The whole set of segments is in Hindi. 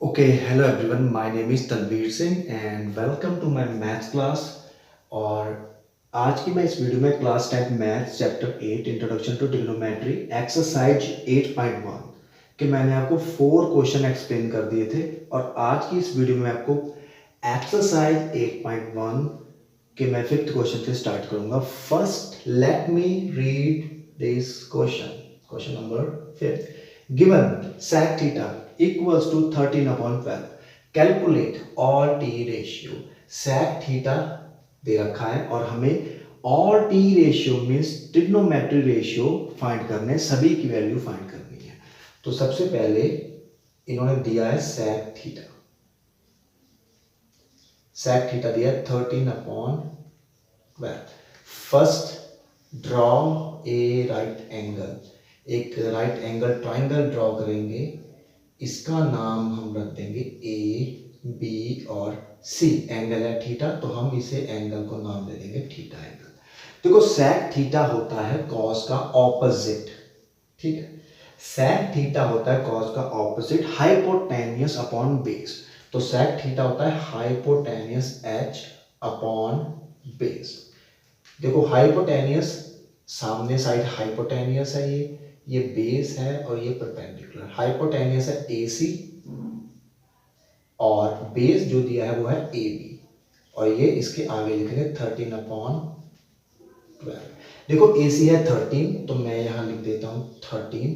Okay, hello everyone. My name is Tanveer Singh and welcome to my maths class. और आज की मैं इस वीडियो में class 10 maths chapter 8 introduction to trigonometry exercise 8.1 के मैंने आपको 4 क्वेश्चन एक्सप्लेन कर दिए थे और आज की इस वीडियो में आपको एक्सरसाइज 8.1 के मैं फिफ्थ क्वेश्चन से स्टार्ट करूंगा. First let me read this question. Question number 5. Given sec theta equals to 13/12, calculate all t ratio. sec theta दे रखा है और हमें all t ratio means trigonometry ratio find करने, सभी की वैल्यू फाइंड करनी है. तो सबसे पहले इन्होंने दिया है sec थीटा. sec थीटा दिया है 13/12. First draw a right angle. एक राइट एंगल ट्राइंगल ड्रॉ करेंगे. इसका नाम हम रख देंगे ए बी और सी. एंगल है थीटा तो हम इसे एंगल को नाम दे देंगे थीटा एंगल. देखो sec थीटा होता है cos का ऑपोजिट. ठीक है, sec थीटा होता है cos का ऑपोजिट हाइपोटेन्यूस अपॉन बेस. तो sec थीटा होता है हाइपोटेन्यूस h अपॉन बेस. देखो हाइपोटेन्यूस सामने साइड हाइपोटेन्यूस है, ये बेस है और ये परपेंडिकुलर. हाइपोटेन्यूस है AC और बेस जो दिया है वो है AB और ये इसके आगे लिखेंगे 13/12. देखो AC है 13 तो मैं यहां लिख देता हूं 13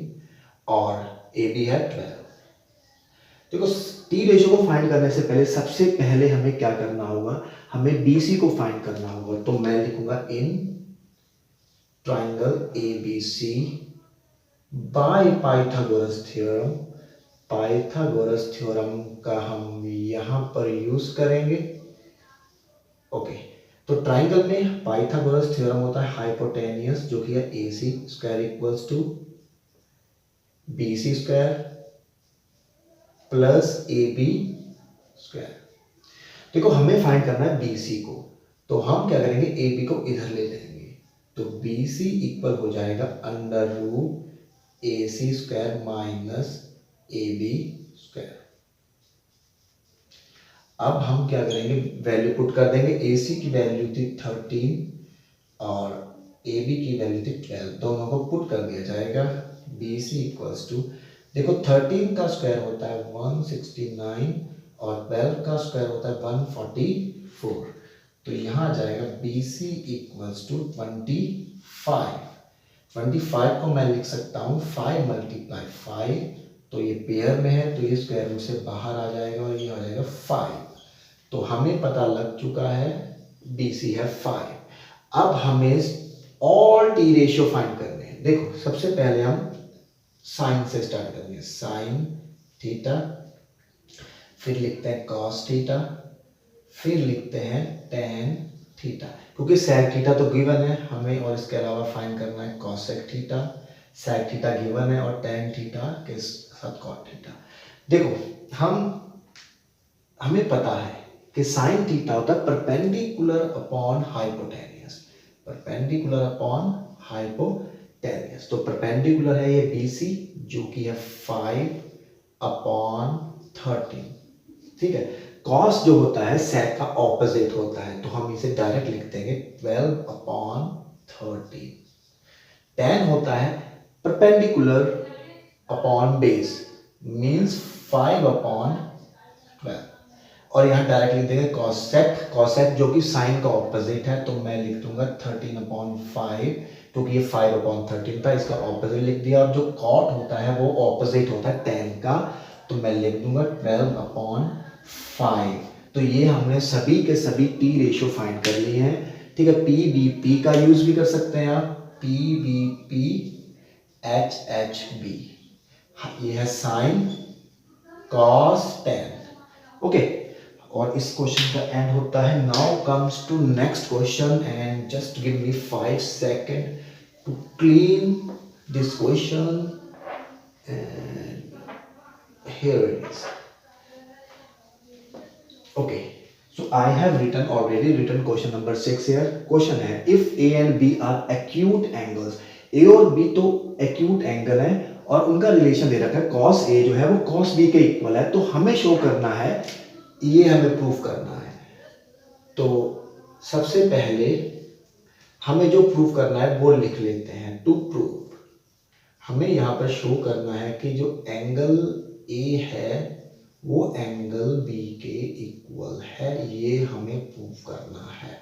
और AB है 12. देखो टी रेशियो को फाइंड करने से पहले सबसे पहले हमें क्या करना होगा, हमें BC को फाइंड करना होगा. तो मैं लिखूंगा इन triangle ABC by Pythagoras theorem. Pythagoras theorem का हम यहां पर यूज करेंगे. ओके, तो ट्राइंगल में पाइथागोरस थ्योरम होता है हाइपोटेन्यूस जो कि है AC square equals to BC square plus AB square. देखो हमें फाइंड करना है BC को, तो हम क्या करेंगे AB को इधर ले जाएंगे. तो BC इक्वल हो जाएगा under root AC square minus AB square. अब हम क्या करेंगे, वैल्यू पुट कर देंगे. AC की वैल्यू थी 13 और AB की वैल्यू थी 12. दोनों को पुट कर दिया जाएगा. BC इक्वल्स टू, देखो 13 का स्क्वायर होता है 169 और 12 का स्क्वायर होता है 144. तो यहां आ जाएगा BC इक्वल्स टू 25. 25 को मैं लिख सकता हूँ 5 × 5. तो ये पेयर में है तो ये स्क्वायर रूट से बाहर आ जाएगा और ये आ जाएगा 5. तो हमें पता लग चुका है BC है 5. अब हमें ऑल टी रेशियो फाइंड करने हैं. देखो सबसे पहले हम साइन से स्टार्ट करेंगे. साइन थीटा, फिर लिखते हैं कॉस थीटा, फिर लिखते हैं टेन थीटा. क्योंकि sec थीटा तो गिवन है हमें और इसके अलावा फाइंड करना है cosec theta. sec theta given है और tan थीटा के साथ cot थीटा. देखो हमें पता है कि sin थीटा होता है perpendicular upon hypotenuse. Perpendicular upon hypotenuse. तो परपेंडिकुलर है ये BC जो कि है 5/13. ठीक है, कॉस जो होता है sec का ऑपोजिट होता है तो हम इसे डायरेक्ट लिख देंगे 12/13. tan होता है परपेंडिकुलर अपॉन बेस मींस 5/12 और यहां डायरेक्ट लिख देंगे cosec. cosec जो कि साइन का ऑपोजिट है तो मैं लिख दूंगा 13/5 क्योंकि ये 5/13 था, इसका ऑपोजिट लिख दिया. और जो cot होता है वो ऑपोजिट होता है tan का तो मैं लिख दूंगा 12/5. तो ये हमने सभी के सभी टी रेशियो फाइंड कर लिए हैं. ठीक है, PBP का यूज भी कर सकते हैं आप. PBP HHB ये है साइन कॉस टेन. ओके, और इस क्वेश्चन का एंड होता है. Now comes to next question and just give me 5 second to clean this question. Here it is. Okay, so I have already written question number 6 here. Question है if A and B are acute angles. A और B तो acute angle है और उनका रिलेशन दे रखा है cos A जो है वो cos B के इक्वल है, तो हमें शो करना है, ये हमें प्रूफ करना है। तो सबसे पहले हमें जो प्रूफ करना है वो लिख लेते हैं। टू प्रूफ हमें यहाँ पर शो करना है कि जो एंगल A है वो एंगल B के इक्वल है, ये हमें प्रूफ करना है।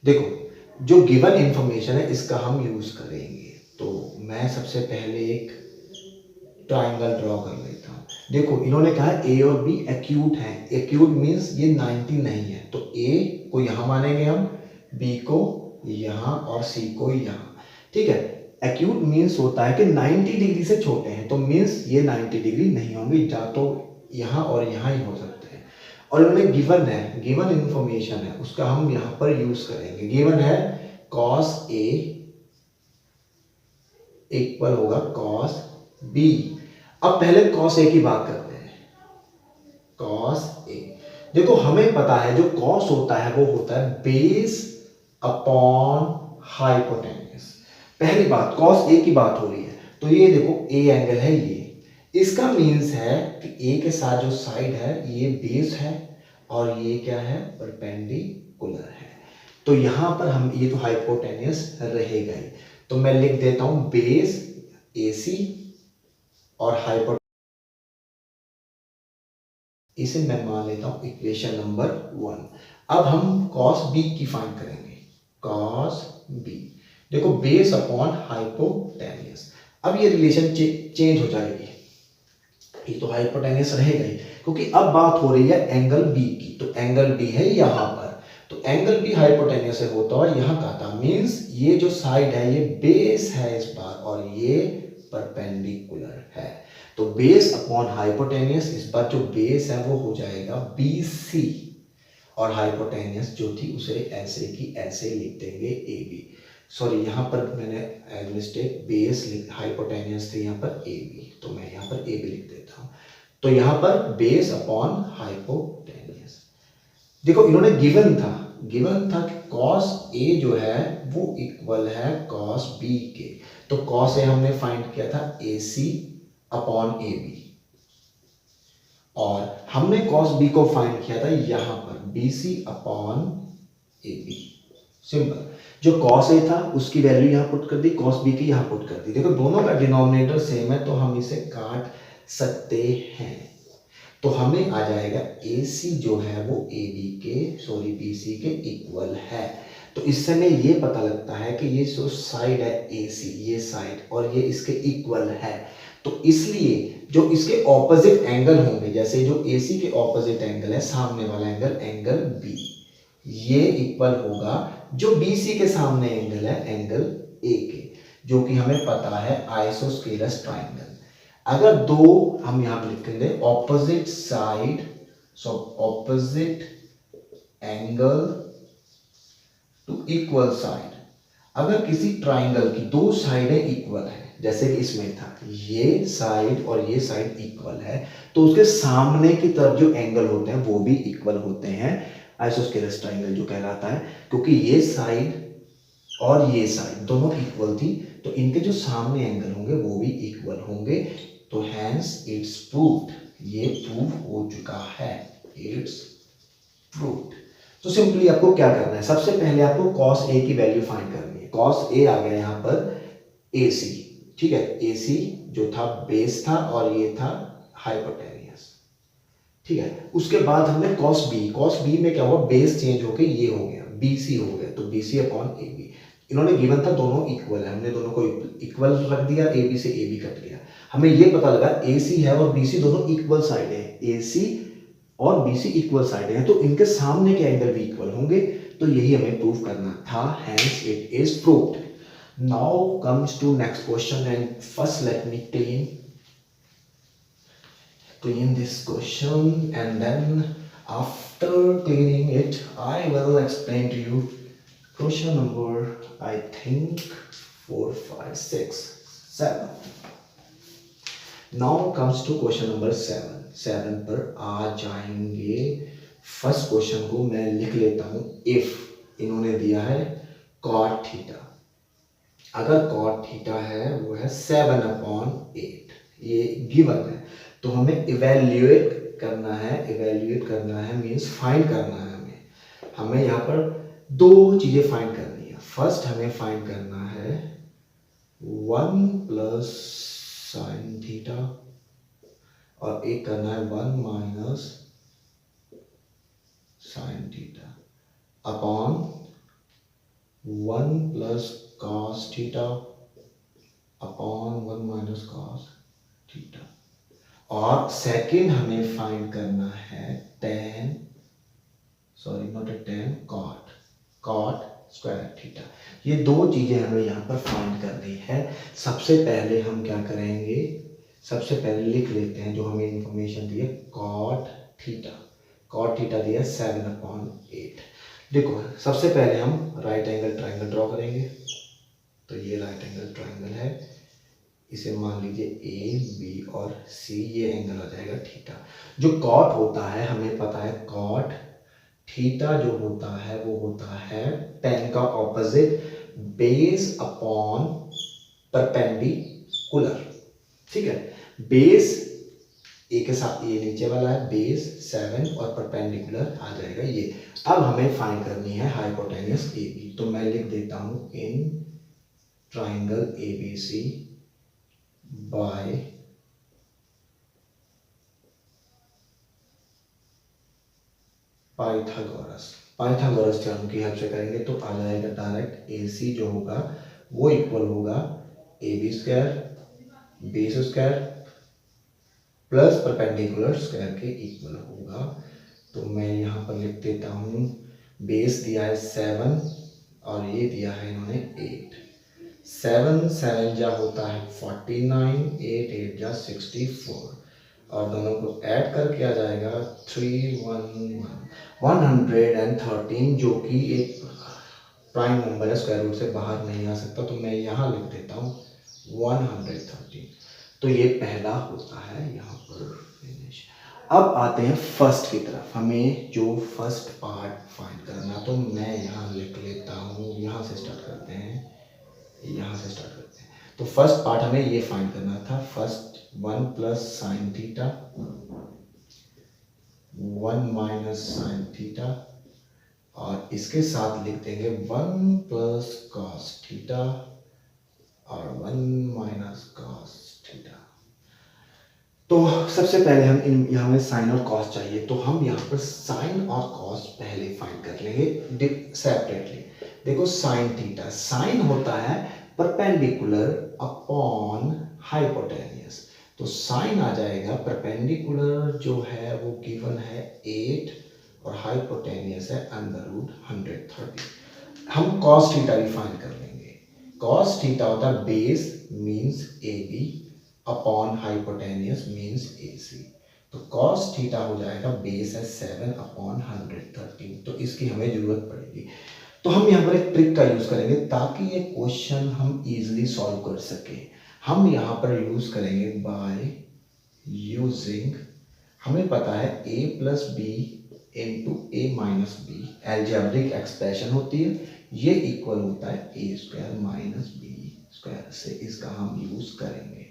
देखो जो गिवन इंफॉर्मेशन है इसका हम यूज करेंगे। तो मैं सबसे पहले एक ट्राइंगल ड्रॉ कर लेता हूँ। देखो इन्होंने कहा A और B एक्यूट हैं। एक्यूट मीन्स ये 90 नहीं है, तो A को यहाँ मानेंगे हम, B को यहाँ और C को यहाँ। ठीक है, एक्यूट मीन्स होता है कि 90 डिग्री से छोटे हैं, तो मीन्स ये 90 डिग्री नहीं होंगे, या तो यहाँ और यहाँ ही हो सकते हैं। और इन्होंने गिवन है, गिवन इंफॉर्मेशन है, उसका हम यहाँ पर यूज करेंगे। गिवन है cos A इक्वल होगा cos B। अब पहले cos A की बात करते हैं। cos A, देखो हमें पता है जो cos होता है वो होता है बेस अपॉन हाइपोटेन्यूस। पहली बात cos A की बात हो रही है, तो ये देखो A एंगल है, ये इसका मीन्स है कि A के साथ जो साइड है ये बेस है और ये क्या है, परपेंडिकुलर है। तो यहां पर हम, ये तो हाइपोटेन्यूस रहेगा ही, तो मैं लिख देता हूं बेस AC और हाइपोटेन्यूस, इसे मैं मान लेता हूं इक्वेशन नंबर 1। अब हम cos B की फाइंड करेंगे। cos B, देखो बेस अपॉन हाइपोटेन्यूस। अब ये रिलेशन चेंज हो जाएगी, ये तो हाइपोटेन्यूस रहेगा ही, क्योंकि अब बात हो रही है एंगल B की। तो एंगल B है यहां पर, तो एंगल B हाइपोटेन्यूस से होता है यहां का था, मींस ये जो साइड है ये बेस है इस बार और ये परपेंडिकुलर है। तो बेस अपॉन हाइपोटेन्यूस, इस बार जो बेस है वो हो जाएगा BC और हाइपोटेन्यूस जो थी उसे ऐसे की ऐसे लिख देंगे AB। सॉरी यहाँ पर मैंने मिस्टेक, बेस हाइपोटेन्यूस थे यहाँ पर AB, तो मैं यहाँ पर AB लिख देता हूँ। तो यहाँ पर बेस अपॉन हाइपोटेन्यूस। देखो इन्होंने गिवन था कि cos A जो है वो इक्वल है cos B के। तो cos A हमने फाइंड किया था AC अपॉन AB, और हमने cos B को फाइंड किया था यहां पर BC अपॉन AB। सिंपल, जो cos A था उसकी वैल्यू यहां पुट कर दी, cos B की यहां पुट कर दी। देखो दोनों का डिनोमिनेटर सेम है तो हम इसे काट सकते हैं। तो हमें आ जाएगा AC जो है वो BC के इक्वल है। तो इससे हमें ये पता लगता है कि ये जो साइड है AC, ये साइड और ये इसके इक्वल है। तो इसलिए जो इसके ऑपोजिट एंगल होंगे, जैसे जो AC के ऑपोजिट एंगल है सामने वाला एंगल B, ये इक्वल होगा जो BC के सामने एंगल है एंगल A के, जो कि हमें पता है आइसोस्केलस ट्राइंगल। अगर दो हम यहां पर लिखेंगे opposite side, so opposite angle to equal side. अगर किसी ट्राइंगल की दो साइडें इक्वल है, जैसे कि इसमें था ये साइड और ये साइड इक्वल है, तो उसके सामने की तरफ जो एंगल होते हैं वो भी इक्वल होते हैं, आइसोस्केलस ट्राइंगल जो कहलाता है। क्योंकि ये साइड और ये साइड दोनों इक्वल थी, तो इनके जो सामने एंगल होंगे वो भी इक्वल होंगे। तो हैंस इट्स प्रूव्ड, ये प्रूव हो चुका है, इट्स प्रूव्ड। तो सिंपली आपको क्या करना है, सबसे पहले आपको cos A की वैल्यू फाइंड करनी है। cos A आ गया यहाँ पर AC, ठीक है, AC जो था बेस था और ये था हाइपोटेन्यूस, ठीक है। उसके बाद हमने cos B में क्या हुआ, बेस चेंज होके ये हो गया BC हो गया, तो BC अपॉन AB। इन्होंने गिवन था दोनों इक्वल है, हमने दोनों को इक्वल रख दिया, AB से AB कट गया। हमें ये पता लगा AC है और BC दोनों इक्वल साइड है, AC और BC इक्वल साइड है, तो इनके सामने के एंगल भी इक्वल होंगे। तो यही हमें प्रूव करना था, hence it is proved. Now comes to next question, and first let me clean this question, and then after cleaning it I will explain to you question number, I think 4 5 6 7. Now comes to question number 7 पर आ जाएंगे। फर्स्ट क्वेश्चन को मैं लिख लेता हूं। इफ इन्होंने दिया है cot थीटा, अगर cot थीटा है वो है 7/8, ये गिवन है, तो हमें इवेल्युएट करना है मीन्स फाइंड करना है। हमें यहाँ पर दो चीजें फाइंड करनी है। फर्स्ट हमें फाइंड करना है 1 प्लस साइन थीटा और एक करना है 1 minus sine theta upon 1 plus cos theta upon 1 minus cos theta. और सेकंड हमें फाइंड करना है कॉट स्क्वायर थीटा। ये दो चीजें हमें यहाँ पर फाइंड करनी है। सबसे पहले हम क्या करेंगे, सबसे पहले लिख लेते हैं जो हमें इंफॉर्मेशन दी है। कॉट थीटा दिया 7/8। देखो सबसे पहले हम राइट एंगल ट्राइंगल ड्रॉ करेंगे। तो ये राइट एंगल ट्राइंगल है, इसे मान लीजिए ए बी और सी, ये एंगल आ जाएगा थीटा। जो कॉट होता है हमें पता है, कॉट थीटा जो होता है वो होता है टेन का ऑपोजिट बेस अपॉन परपेंडिकुलर। ठीक है, बेस ए के साथ ये नीचे वाला है, बेस 7 और परपेंडिकुलर आ जाएगा ये। अब हमें फाइंड करनी है हाइपोटेन्यूस ए बी। तो मैं लिख देता हूं in triangle A B C by Pythagoras theorem की हेल्प से करेंगे तो आ जाएगा डायरेक्ट ए सी जो होगा वो इक्वल होगा A B square base square plus perpendicular square के इक्वल होगा। तो मैं यहाँ पर लिख देता हूँ, बेस दिया है 7 और ये दिया है इन्होंने 8। 7 जा होता है 49, 8 जा 64 और दोनों को ऐड करके आ जाएगा 113, जो कि एक प्राइम नंबर है, स्क्वायर रूट से बाहर नहीं आ सकता। तो मैं यहाँ लिख देता हूँ 113। तो ये पहला होता है यहाँ पर फिनिश। अब आते हैं फर्स्ट की तरफ। हमें जो फर्स्ट पार्ट फाइंड करना, तो मैं यहाँ लिख लेता हूँ, यहाँ से स्टार्ट करते हैं। तो फर्स्ट पार्ट हमें ये फाइंड करना था। First 1 plus sine theta 1 minus sine theta और इसके साथ लिख देंगे 1 प्लस कॉस थीटा और 1 माइनस कॉस थीटा। तो सबसे पहले हम यहाँ में साइन और कॉस चाहिए, तो हम यहाँ पर साइन और कॉस पहले फाइंड कर लेंगे सेपरेटली। देखो साइन थीटा, साइन होता है परपेंडिकुलर अपॉन हाइपोटेन्यूस। तो साइन आ जाएगा, परपेंडिकुलर जो है वो गिवन है 8 और हाइपोटेन्यूस है √130। हम कॉस थीटा भी फाइंड कर लेंगे। कॉस थीटा होता है base means A B upon hypotenuse means A C. तो कॉस थीटा हो जाएगा, बेस है 7/113। तो इसकी हमें जरूरत पड़ेगी। तो हम यहाँ पर एक ट्रिक का यूज करेंगे ताकि ये क्वेश्चन हम इजीली सॉल्व कर सके। हम यहाँ पर यूज करेंगे बाय यूजिंग, हमें पता है a plus B into A minus B algebraic expression होती है। ये इक्वल होता है A square minus B square से, इसका हम यूज करेंगे।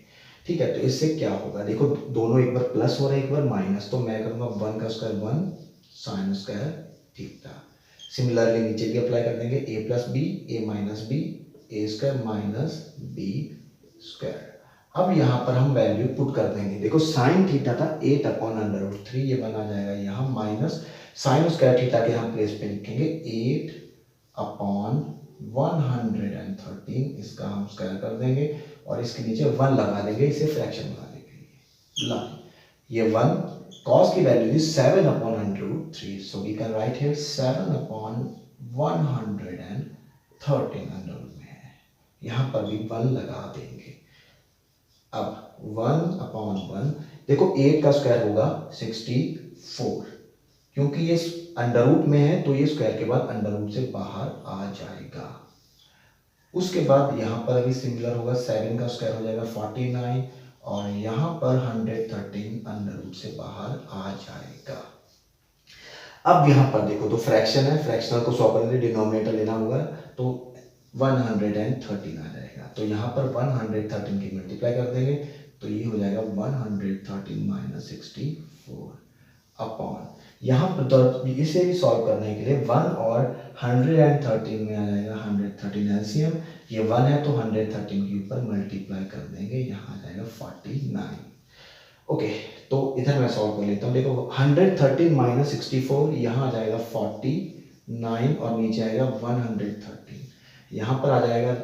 ठीक है, तो इससे क्या होगा, देखो दोनों एक बार प्लस हो रहा है एक बार माइनस, तो मैं करूँगा 1 का square 1 sine square theta. Similarly नीचे भी अप्लाई कर देंगे a plus B A minus B A square minus B square. अब यहाँ पर हम वैल्यू पुट कर देंगे। देखो साइन थीटा था 8/√3, ये बना जाएगा यहाँ माइनस साइन स्क्वायर थीटा के हम प्लेस पे लिखेंगे 8/113, इसका हम स्क्वायर कर देंगे और इसके नीचे 1 लगा देंगे, इसे फ्रैक्शन बनाने के लिए। ये 1 cos की वैल्यू थी 7/√3, so we can write here 7/113 under में है, यहाँ पर भी 1 लगा देंगे। अब 1/1, देखो 8 का स्क्वायर होगा 64, क्योंकि ये अंडर रूट में है तो ये स्क्वायर के बाद अंडर रूट से बाहर आ जाएगा। उसके बाद यहाँ पर अभी सिमिलर होगा, 7 का स्क्वायर हो जाएगा 49 और यहाँ पर 113 अंडर रूट से बाहर आ जाएगा। अब यहाँ पर देखो तो फ्रैक्शन है, फ्रैक्शनल को सॉल्व करने डिनोमिनेटर लेना होगा, तो 113 आ जाएगा। तो यहाँ पर 113 की मल्टीप्लाई कर देंगे तो ये हो जाएगा 113 माइनस 64 अपॉन, यहाँ पर तो इसे भी सॉल्व करने के लिए 1 और 113 में आ जाएगा 113 एलसीएम, ये 1 है तो 113 के ऊपर मल्टीप्लाई कर देंगे, यहाँ आ जाएगा 49। ओके, तो इधर मैं सॉल्व कर लेता हूँ। देखो 113 माइनस 64, यहाँ आ जाएगा 49 और नीचे आएगा 113, यहाँ पर आ जाएगा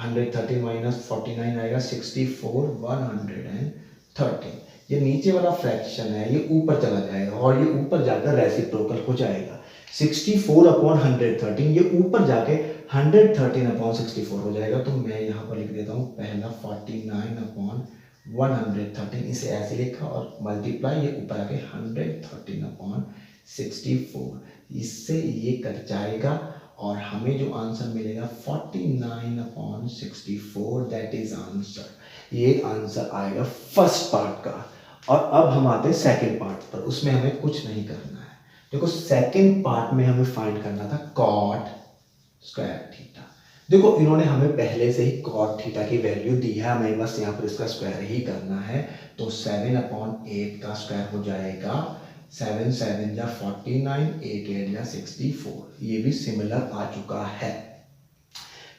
113 माइनस 49 आएगा 64 113। ये नीचे वाला फ्रैक्शन है ये ऊपर चला जाएगा और ये ऊपर जाकर रेसिप्रोकल हो जाएगा। 64 अपॉन 113 ये ऊपर जाके 113 अपॉन 64 हो जाएगा। तो मैं यहाँ पर लिख देता हूँ पहला 49 अपॉन 113, इसे ऐसे लिखा और मल्टीप्लाई ये ऊपर आके 113 अपॉन 64, इससे ये कट जाएगा और हमें जो आंसर मिलेगा 49 अपॉन 64, दैट इज आंसर। ये आंसर आएगा फर्स्ट पार्ट का। और अब हम आते हैं सेकंड पार्ट पर, उसमें हमें कुछ नहीं करना है। देखो सेकंड पार्ट में हमें फाइंड करना था कॉट स्क्वायर थीटा। देखो इन्होंने हमें पहले से ही कॉट थीटा की वैल्यू दी है, हमें बस यहाँ पर इसका स्क्वायर ही करना है। तो 7 अपॉन 8 का स्क्वायर हो जाएगा 7 7 जा 49, 8 8 जा 64, ये भी सिमिलर आ चुका है।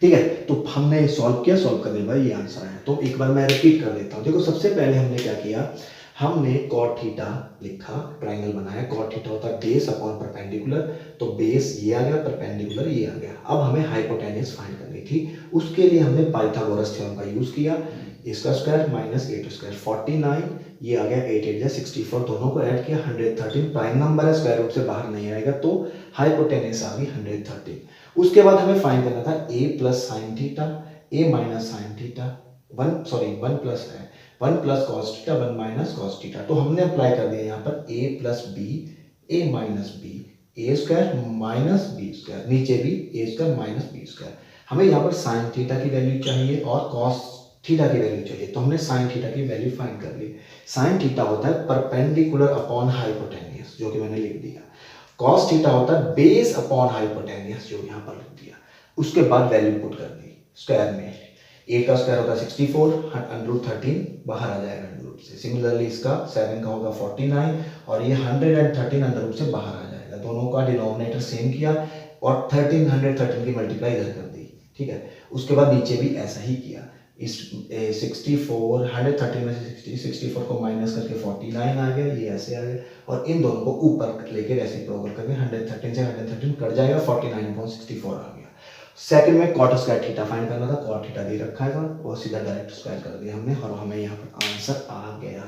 ठीक है, तो हमने सॉल्व किया, सॉल्व करने बाद ये आंसर आया। तो एक बार मैं रिपीट कर देता हूँ। देखो सबसे पहले हमने क्या किया, हमने कॉट थीटा लिखा, ट्रायंगल बनाया। कॉट थीटा होता है बेस अपॉन परपेंडिकुलर, तो बेस ये आ गया, परपेंडिकुलर ये आ गया। अब हमें हाइपोटेन्यूज फाइंड करनी थी, उसके लिए हमने पाइथागोरस थ्योरम का यूज किया। इसका स्क्वायर माइनस 8 स्क्वायर 49, ये आ गया 8 8 64, दोनों को ऐड किया 113, प्राइम नंबर है स्क्वायर रूट से बाहर नहीं आएगा, तो हाइपोटेन्यूज आ गई 113। उसके बाद हमें फाइंड करना था a plus sine theta, a minus sine theta, 1 plus cos theta, 1 minus cos theta. तो हमने अप्लाई कर दिया यहाँ पर a plus B, a minus B, A square minus B square, नीचे भी a square minus B square. हमें यहाँ पर साइन थीटा की वैल्यू चाहिए और कॉस थीटा की वैल्यू चाहिए, तो हमने साइन थीटा की वैल्यू फाइंड कर ली। साइन थीटा होता है परपेंडिकुलर अपॉन हाइपोटेन्यूज, जो कि मैंने लिख दिया। कॉस थीटा होता है बेस अपॉन हाइपोटेन्यूज, जो यहाँ पर लिख दिया। उसके बाद वैल्यू पुट कर दी स्क्वायर में। ए का स्क्वायर होता है 64, √13 बाहर आ जाएगा अंडर रूट से। सिमिलरली इसका 7 का होगा 49 और ये 113 अंडर रूट से बाहर आ जाएगा। दोनों का डिनोमिनेटर सेम किया और 113 की मल्टीप्लाई इधर कर दी। ठीक है, उसके बाद नीचे भी ऐसा ही किया। इस 64 113 में से 64 को माइनस करके 49 आ गया, ये ऐसे आ गया और इन दोनों को ऊपर लेके रेसिप्रोकल करके 113 से 113 कट जाएगा, 49/64 आ गया। सेकंड में कॉट स्क्वायर थीटा फाइंड करना था, कॉट थीटा दे रखा है और सीधा डायरेक्ट स्क्वायर कर दिया हमने और हमें यहाँ पर आंसर आ गया।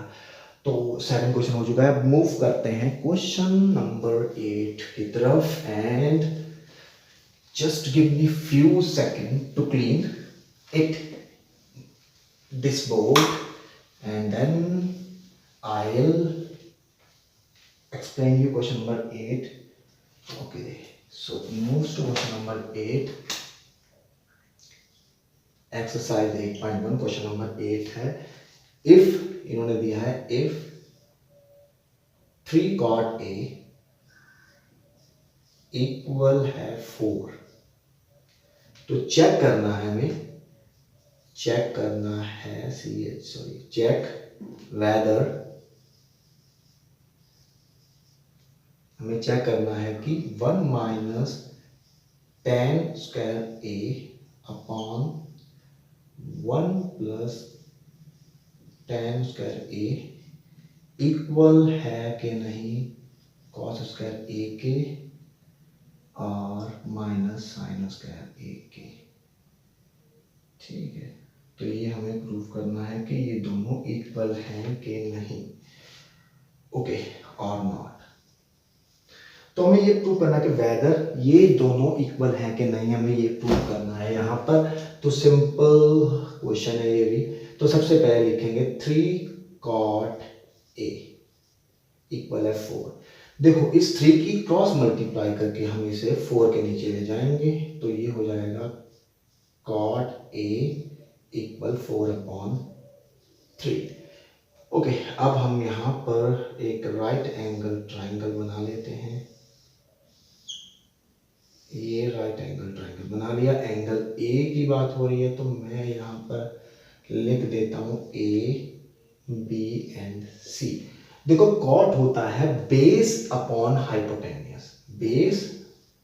तो 7 क्वेश्चन हो चुका है। मूव करते हैं क्वेश्चन नंबर 8 की तरफ and just give me few second to clean it this board and then I'll explain you question number 8. Okay, so moves to question number 8, exercise 8.1. question number 8 है, if इन्होंने दिया है if 3 cot A equal है 4, तो चेक करना है हमें, चेक करना है चेक वेदर, हमें चेक करना है कि 1 minus tan square a upon 1 plus tan square a equal है कि नहीं cos स्क्वायर a के और माइनस साइन स्क्वायर a के। ठीक है, तो ये हमें प्रूव करना है कि ये दोनों इक्वल हैं कि नहीं। ओके और नॉट, तो हमें ये प्रूव करना है कि वेदर ये दोनों इक्वल हैं कि नहीं, हमें ये प्रूव करना है यहाँ पर। तो सिंपल क्वेश्चन है ये भी। तो सबसे पहले लिखेंगे 3 cot A इक्वल है 4। देखो इस 3 की क्रॉस मल्टीप्लाई करके हम इसे 4 के नीचे ले जाएंगे, तो ये हो जाएगा cot A इक्वल 4/3। ओके, अब हम यहाँ पर एक राइट एंगल ट्राइंगल बना लेते हैं। ये राइट एंगल ट्राइंगल बना लिया। एंगल ए की बात हो रही है तो मैं यहाँ पर लिख देता हूँ A बी एंड सी। देखो कॉट होता है base upon hypotenuse, base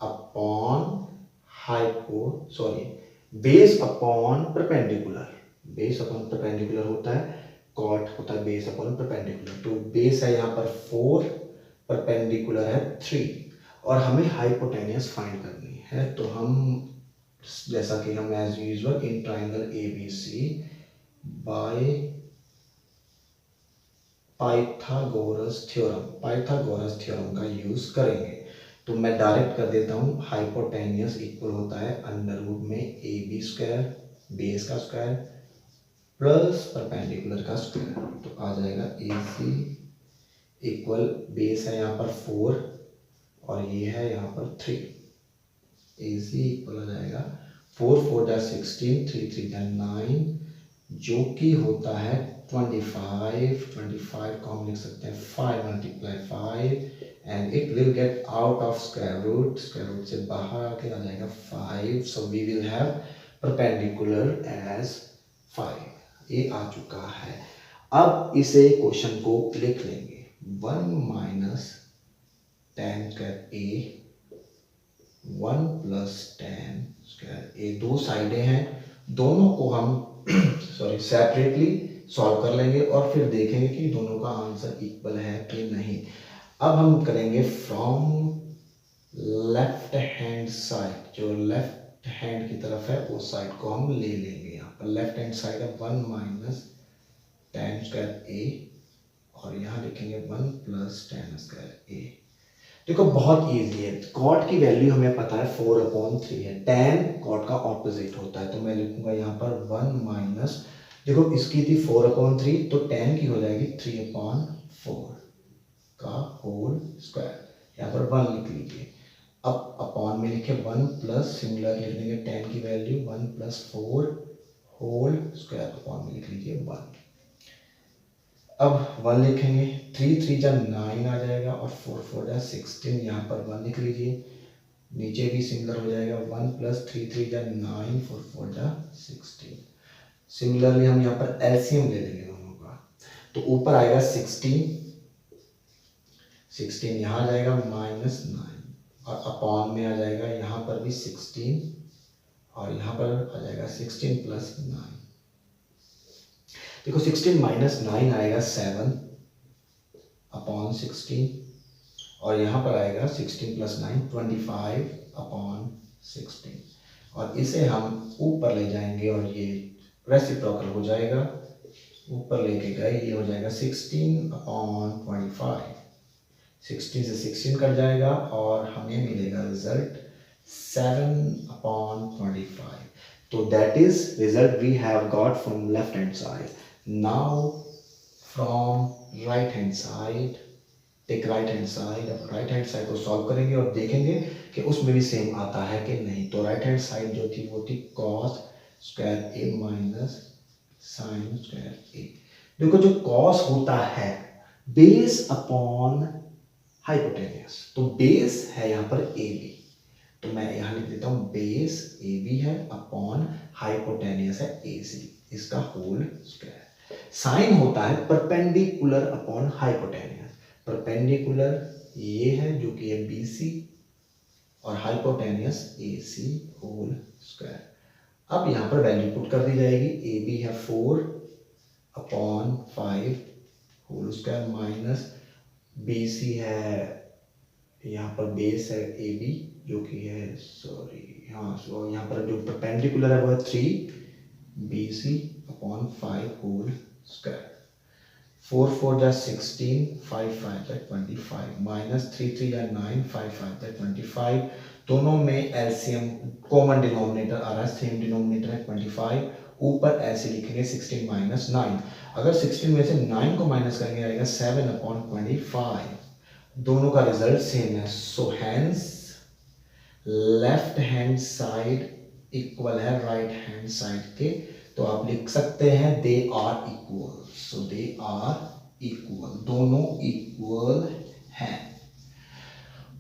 upon base upon perpendicular, base upon perpendicular होता है, कॉट होता है बेस अपॉन परपेंडिकुलर। तो बेस है यहाँ पर 4, परपेंडिकुलर है 3 और हमें हाइपोटेनियस फाइंड करनी है। तो हम जैसा कि हम as usual in triangle ABC by Pythagoras theorem का यूज करेंगे। तो मैं डायरेक्ट कर देता हूँ, हाइपोटेनियस इक्वल होता है अंडर रूट में AB स्क्वायर, बेस का स्क्वायर प्लस परपेंडिकुलर का स्क्वायर। तो आ जाएगा AC इक्वल, बेस है यहाँ पर 4 और ये है यहाँ पर 3, AC इक्वल आ जाएगा 4 4 जा 16, 3 3 जा 9 जो कि होता है 25 को हम लिख सकते हैं 5 multiply 5 and it will get out of square root से बाहर आके आ जाएगा 5। So we will have perpendicular as 5। ये आ चुका है। अब इसे क्वेश्चन को लिख लेंगे, 1 minus tan square a 1 plus tan square a, दो साइडें हैं, दोनों को हम सेपरेटली सॉल्व कर लेंगे और फिर देखेंगे कि दोनों का आंसर इक्वल है कि नहीं। अब हम करेंगे फ्रॉम लेफ्ट हैंड साइड, जो लेफ्ट हैंड की तरफ है उस साइड को हम ले लेंगे। यहाँ पर लेफ्ट हैंड साइड है 1 माइनस tan स्क्वायर a और यहाँ लिखेंगे 1 प्लस tan स्क्वायर a। देखो बहुत इजी है, कॉट की वैल्यू हमें पता है 4/3 है, tan कॉट का ऑपोजिट होता है। तो मैं लिखूंगा यहाँ पर 1 माइनस, देखो इसकी थी 4/3 तो tan की हो जाएगी 3/4 का होल स्क्वायर, यहाँ पर 1 लिख लीजिए। अब अपॉन में लिखे 1 प्लस, सिमिलर लिख देंगे tan की value 1 plus 4 whole square, upon में लिख लीजिए 1। अब 1 लिखेंगे, 3 3 जा 9 आ जाएगा और 4 4 जा 16, यहाँ पर 1 लिख लीजिए, नीचे भी सिमिलर हो जाएगा 1 प्लस 3 3 जा 9 4 4 जा 16। सिमिलरली हम यहाँ पर एलसीएम ले लेंगे दोनों का, तो ऊपर आएगा 16 यहाँ आ जाएगा माइनस 9 और अपॉन में आ जाएगा यहाँ पर भी 16 और यहाँ पर आ जाएगा 16 प्लस 9। देखो 16 माइनस 9 आएगा 7 अपॉन 16 और यहाँ पर आएगा 16 प्लस 9 25 अपॉन 16 और इसे हम ऊपर ले जाएंगे और ये रेसिप्रोकल हो जाएगा, ऊपर लेके गए ये हो जाएगा 16 अपॉन 25, 16 से 16 कट जाएगा और हमें मिलेगा रिजल्ट 7 अपॉन 25। तो that is result we have got from left hand side. Now from right hand side, take right hand side. अब राइट हैंड साइड को सॉल्व करेंगे और देखेंगे कि उसमें भी सेम आता है कि नहीं। तो राइट हैंड साइड जो थी वो थी कॉस स्क्वायर ए माइनस साइन स्क्वायर ए। देखो जो कॉस होता है बेस अपॉन हाइपोटेनियस, तो बेस है यहाँ पर ए बी, तो मैं यहाँ लिख देता हूँ बेस ए बी है अपॉन हाइपोटेनियस है ए सी, इसका होल स्क्वायर। साइन होता है परपेंडिकुलर अपॉन हाइपोटेनियस, परपेंडिकुलर ये है जो कि है बी सी और हाइपोटेनियस ए सी होल स्क्वायर। अब यहाँ पर वैल्यू पुट कर दी जाएगी, ए बी है 4 upon 5 whole square minus B C है, यहाँ पर बेस है ए बी जो कि है सो यहाँ पर जो परपेंडिकुलर है वो है 3 B C upon 5 whole square. 4 4 जा 16, 5 5 जा 25 माइनस 3 3 जा 9, 5 5 जा 25। दोनों में एलसीएम कॉमन डिनोमिनेटर आ रहा है, सेम डिनोमिनेटर है 25। ऊपर ऐसे लिखेंगे 16 माइनस 9, अगर 16 में से 9 को माइनस करेंगे आएगा 7 अपॉन 25। दोनों का रिजल्ट सेम है, so hence left hand side equal है राइट हैंड साइड के। तो आप लिख सकते हैं they are equal, so they are equal, दोनों इक्वल हैं।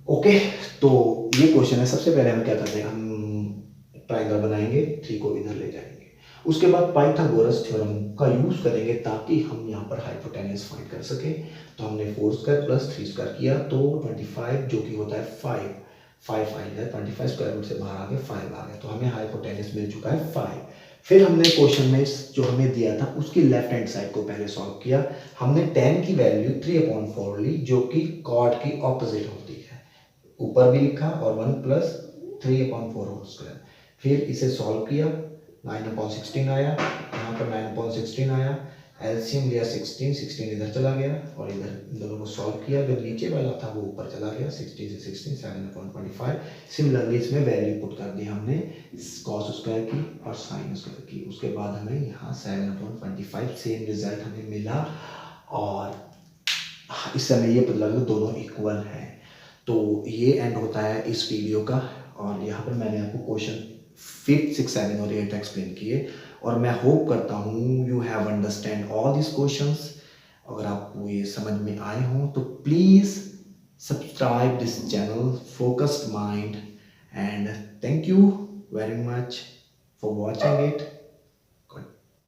ओके, तो ये क्वेश्चन है। सबसे पहले हम क्या करते हैं, हम ट्राइंगल बनाएंगे, 3 को इधर ले जाएंगे उसके बाद पाइथागोरस थ्योरम का यूज़ करेंगे ताकि हम यहाँ पर हाइपोटेन्यूज फाइंड कर सकें। तो हमने 4 स्क्वायर प्लस 3 स्क्वायर किया तो 25 जो कि होता है 5 फाइव है, 25 स्क्वायर रूट से बाहर आ गया 5 आ गया, तो हमें हाइपोटेन्यूज मिल चुका है 5। फिर हमने क्वेश्चन में जो हमें दिया था उसकी लेफ्ट हैंड साइड को पहले सॉल्व किया। हमने tan की वैल्यू 3/4 ली जो कि कॉट की ऑपोजिट होती है, ऊपर भी लिखा और 1 प्लस 3/4 होल स्क्वायर। फिर इसे सॉल्व किया, 9/16 आया, यहाँ पर 9/16 आया, एलसीएम लिया 16 इधर चला गया और इधर इन दोनों को सॉल्व किया, जो नीचे वाला था वो ऊपर चला गया, 16 से 16 7/25। सिमिलरली इसमें वैल्यू पुट कर दी हमने कॉस स्क्वायर की और साइन स्क्वायर की। उसके बाद हमें यहाँ 7/25 सेम रिजल्ट हमें मिला और इससे हमें ये पता लगा दोनों इक्वल हैं। तो ये एंड होता है इस वीडियो का और यहाँ पर मैंने आपको क्वेश्चन 5, 6, 7 और 8 एक्सप्लेन किए और मैं होप करता हूँ you have understand all this questions. अगर आपको ये समझ में आए हों तो please subscribe this channel focused mind and thank you very much for watching it.